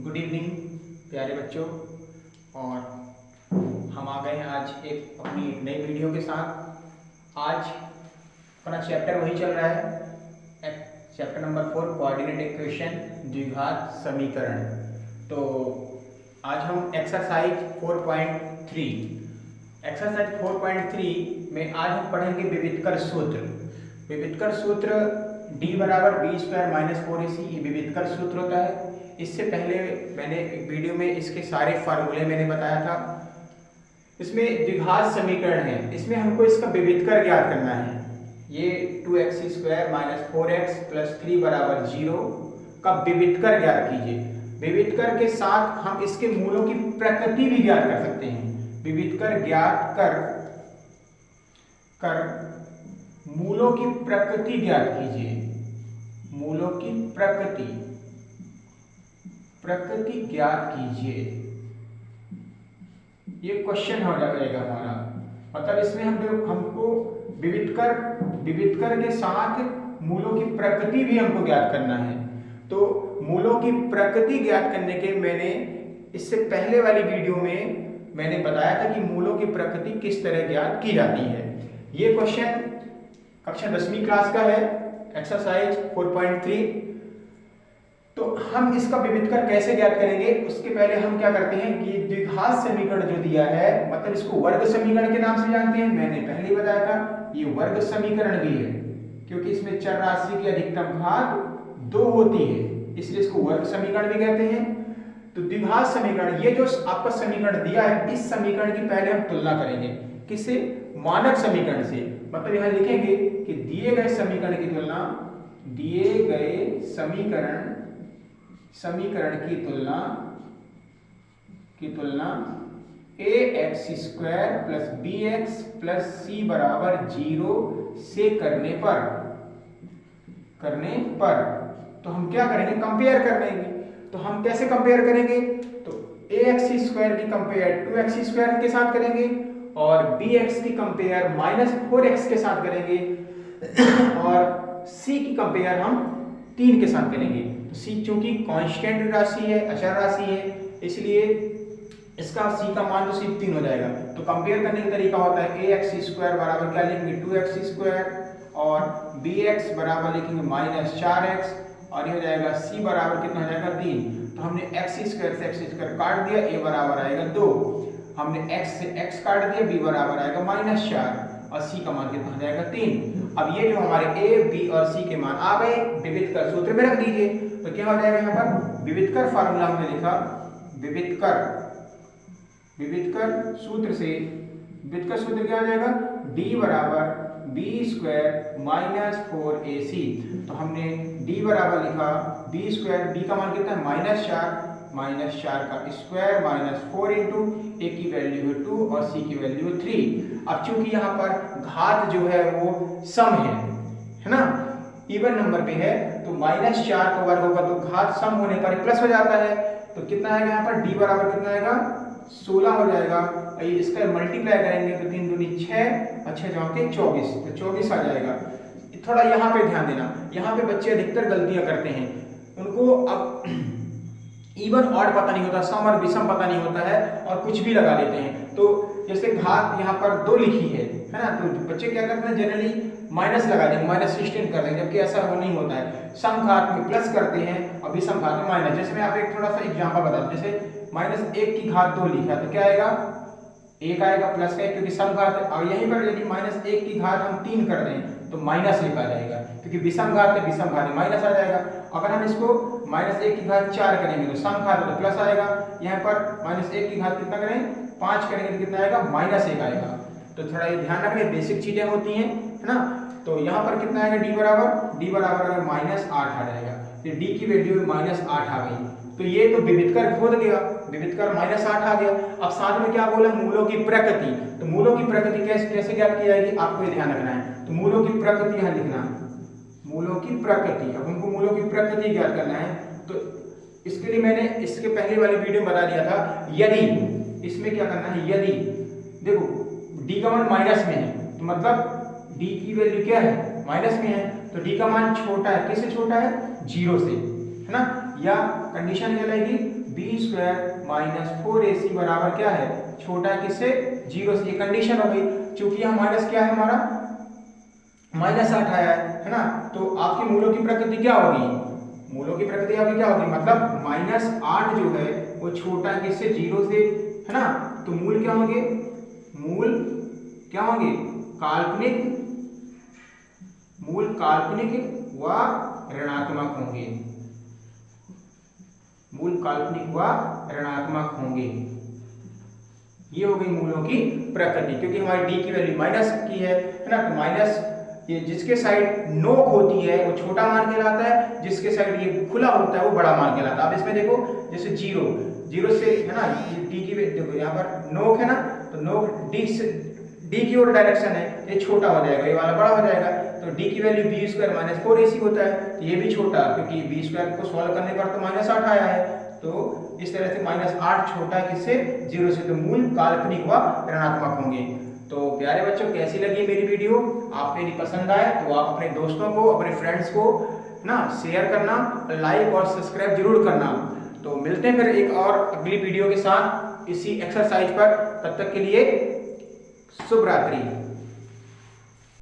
Good evening प्यारे बच्चों। और हम आ गए हैं आज एक अपनी नई वीडियो के साथ। आज अपना चैप्टर वही चल रहा है, चैप्टर नंबर 4 कोऑर्डिनेट इक्वेशन, द्विघात समीकरण। तो आज हम एक्सरसाइज 4.3 में आज हम पढ़ेंगे विविधकर सूत्र। विविधकर सूत्र d बराबर बी स्क्वायर माइनस 4ac ये विविधकर सूत्र होता है। इससे पहले मैंने एक वीडियो में इसके सारे फार्मूले मैंने बताया था। इसमें द्विघात समीकरण है, इसमें हमको इसका विविधकर ज्ञात करना है। ये 2x square minus 4x plus 3 बराबर 0 का विविधकर ज्ञात कीजिए। विविधकर के साथ हम इसके मूलों की प्रकृति भी ज्ञात कर सकते हैं। विविधकर ज्ञात कर मूलों की प्रकृति ज्ञात कीजिए। मूलों की प्रकृति ज्ञात कीजिए, ये क्वेश्चन हो जाएगा हमारा। मतलब इसमें हमको विविधकर के साथ मूलों की प्रकृति भी हमको ज्ञात करना है। तो मूलों की प्रकृति ज्ञात करने के मैंने इससे पहले वाली वीडियो में मैंने बताया था कि मूलों की प्रकृति किस तरह ज्ञात की जाती है। ये क्वेश्चन कक्षा 10वीं क्लास का है, एक्सरसाइज 4.3। तो हम इसका विविधकर कैसे ज्ञात करेंगे, उसके पहले हम क्या करते हैं कि द्विघात समीकरण जो दिया है, मतलब इसको वर्ग समीकरण के नाम से जानते हैं। मैंने पहले ही बताया था ये वर्ग समीकरण भी है, क्योंकि इसमें चर राशि की अधिकतम घात 2 होती है, इसलिए इसको वर्ग समीकरण भी कहते हैं। तो द्विघात समीकरण, ये जो आपका समीकरण दिया है, इस समीकरण की पहले हम तुलना करेंगे किससे? मानक समीकरण से। मतलब यहां लिखेंगे कि दिए गए समीकरण की तुलना, दिए गए समीकरण की तुलना ax square plus bx plus c बराबर 0 से करने पर तो हम क्या करेंगे? कंपेयर कर लेंगे। तो हम कैसे कंपेयर करेंगे? तो ax स्क्वायर की कंपेयर 2x स्क्वायर के साथ करेंगे और bx की कंपेयर माइनस 4x के साथ करेंगे और c की कंपेयर हम 3 के साथ करेंगे। तो c चूंकि कांस्टेंट राशि है, अचर राशि है, इसलिए इसका c का मान तो सिर्फ 3 हो जाएगा। तो कंपेयर करने का तरीका होता है ax स्क्वायर बराबर क्या लिखेंगे? 2x स्क्वायर और bx बराबर लिखेंगे माइनस 4x और ये हो जाएगा c बराबर कितना हो जाएगा? 3। तो हमने x स्क्वायर से x स्क्वायर काट दिया, a बराबर आएगा 2। हमने x से x काट दिया, b बराबर आएगा माइनस 4 और c का मान कितना हो जाएगा? 3। अब ये जो हमारे a, b और c के मान आ गए, विविधकर सूत्र में रख दीजिए। तो क्या हो जाएगा यहाँ पर? विविधकर फार्मूला हमने लिखा, विविधकर सूत्र क्या हो जाएगा? d बराबर b स्क्वायर माइनस 4ac। तो हमने d बराबर लिखा b स्क्वायर, b का मान कितना है? माइनस 4 का स्क्वायर माइनस 4 इंटू a की वैल्यू है 2 और c की वैल्यू है 3। अब चूंकि यहाँ पर घात जो है वो सम है ना, इवन नंबर पे है, तो माइनस 4 का वर्ग होगा तो घात सम होने पर प्लस हो जाता है। तो कितना आएगा यहाँ पर? d बराबर कितना आएगा? 16 हो जाएगा। इसका मल्टीप्लाई करेंगे तो 3 दूनी 6 और 6 चौके 24, तो 24 आ जाएगा। थोड़ा यहाँ पे ध्यान देना, यहाँ पे बच्चे अधिकतर गलतियां करते हैं, उनको अब इवन ऑड पता नहीं होता, सम और विषम पता नहीं होता है और कुछ भी लगा लेते हैं। तो जैसे घात यहाँ पर 2 लिखी है ना, तो बच्चे क्या करते हैं? जनरली माइनस लगा देंगे, माइनस 16 कर देंगे, जबकि ऐसा नहीं होता है। सम घात में प्लस करते हैं और विषम घात में माइनस। जैसे मैं आपको एक थोड़ा सा एग्जांपल बता दूं, जैसे माइनस 1 की घात 2 लिखा तो क्या आएगा? 1 आएगा प्लस का 1, क्योंकि सम घात है। और यहीं पर यदि माइनस 1 की घात हम 3 कर दें तो माइनस लिखा जाएगा, क्योंकि विषम घात है, विषम घात में माइनस आ जाएगा। अगर हम इसको माइनस 1 की घात 4 करेंगे तो सम घात तो प्लस आएगा। यहाँ पर माइनस 1 की घात कितना करें? 5 करेंगे तो कितना आएगा? माइनस 1 आएगा। तो थोड़ा ये ध्यान रखें, बेसिक चीजें होती हैं, है ना। तो यहाँ पर कितना आएगा? d बराबर अगर माइनस 8 आ जाएगा, तो d की वैल्यू माइनस 8 आ गई। तो ये तो विविधकर खोद गया, विविधकर माइनस 8 आ गया। अब साथ में क्या बोला? मूलों की प्रकृति। तो मूलों की प्रकृति कैसे ज्ञात की जाएगी, आपको ये ध्यान रखना है। तो मूलों की प्रकृति यहाँ लिखना, मूलों की प्रकृति। अब हमको मूलों की प्रकृति ज्ञात करना है, तो इसके लिए मैंने इसके पहले वाली वीडियो में बता दिया था। यदि इसमें क्या करना है? यदि देखो d का मान माइनस में है, तो मतलब d की वैल्यू क्या है? माइनस में है, तो d का मान छोटा है, किससे छोटा है? 0 से, है ना। या कंडीशन क्या रहेगी? बी स्क्वायर माइनस 4ac बराबर क्या है, छोटा है किससे, 0 से। ये कंडीशन हो गई। चूंकि यहाँ माइनस क्या है हमारा, -8 आया है ना, तो आपकी मूलों की प्रकृति क्या होगी, मूलों की प्रकृति आपकी क्या होगी, मतलब -8 जो है वो छोटा है किससे, 0 से, है ना। तो मूल क्या होंगे, मूल क्या होंगे, काल्पनिक, मूल काल्पनिक व ऋणात्मक होंगे, मूल काल्पनिक व ऋणात्मक होंगे। ये हो गई मूलों की प्रकृति, क्योंकि हमारी डी की वैल्यू माइनस की है ना, तो माइनस ये जिसके साइड नोक होती है वो छोटा मान कहलाता है, जिसके साइड ये खुला होता है वो बड़ा मान कहलाता है। अब इसमें देखो जैसे 0 से, है ना, ये डी की देखो यहाँ पर नोक है ना, तो नोक डी से, डी की ओर डायरेक्शन है, ये छोटा हो जाएगा, ये वाला बड़ा हो जाएगा। तो डी की value B square minus 4ac होता है, तो ये भी छोटा, क्योंकि बी स्क्वायर को सॉल्व करने पर तो -8 आया है। तो इस तरह से -8 छोटा है किससे, 0 से। तो मूल काल्पनिक व ऋणात्मक होंगे। तो प्यारे बच्चों, कैसी लगी मेरी वीडियो, आपको यदि पसंद आए तो आप अपने दोस्तों को, अपने फ्रेंड्स को ना शेयर करना, लाइक और सब्सक्राइब जरूर करना। तो मिलते हैं फिर एक और अगली वीडियो के साथ इसी एक्सरसाइज पर। तब तक के लिए शुभ रात्रि।